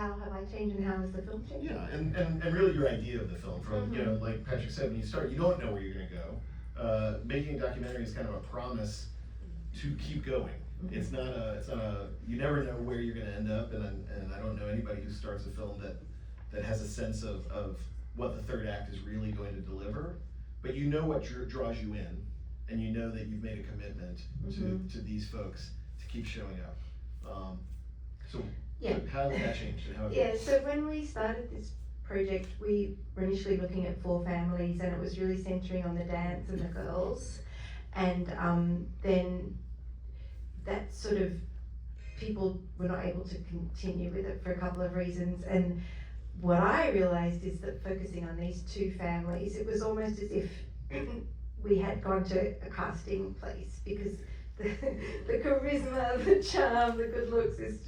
how have I changed and how has the film changed? Yeah, and really your idea of the film from, you know, like Patrick said, when you start, you don't know where you're gonna go. Making a documentary is kind of a promise to keep going. It's not a, you never know where you're gonna end up, and I don't know anybody who starts a film that has a sense of what the third act is really going to deliver, but you know what draws you in, and you know that you've made a commitment to these folks to keep showing up. So how did that change? And how So when we started this project, we were initially looking at 4 families, and it was really centering on the dance and the girls, and then that sort of, people were not able to continue with it for a couple of reasons, and what I realised is that focusing on these 2 families, it was almost as if we had gone to a casting place, because the charisma, the charm, the good looks was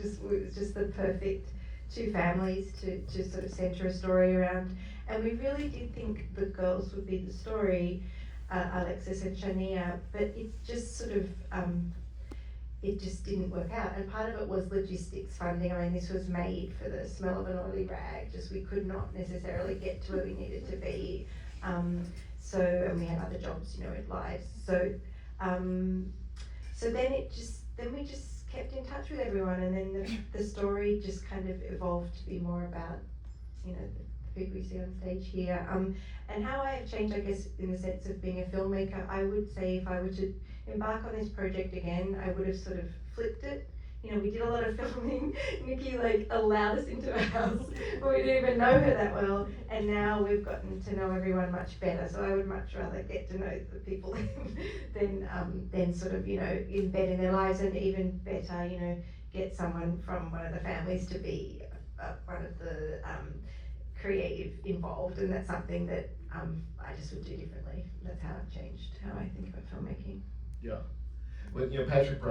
just the perfect 2 families to sort of centre a story around. And we really did think the girls would be the story, Alexis and Shania, but it's just sort of, it just didn't work out. And part of it was logistics, funding. I mean, this was made for the smell of an oily rag, just we could not necessarily get to where we needed to be. And we had other jobs, you know, with lives. So then we just kept in touch with everyone, and then the story just kind of evolved to be more about, you know, the people we see on stage here. And how I have changed, I guess, in the sense of being a filmmaker, I would say if I were to embark on this project again, I would have sort of flipped it. You know, we did a lot of filming. Nikki allowed us into her house, but we didn't even know her that well, and now we've gotten to know everyone much better. So I would much rather get to know the people than sort of, you know, embed in their lives, and even better, you know, get someone from one of the families to be one of the creative involved, and that's something that I just would do differently. That's how I've changed how I think about filmmaking. Yeah, well, you know, Patrick brought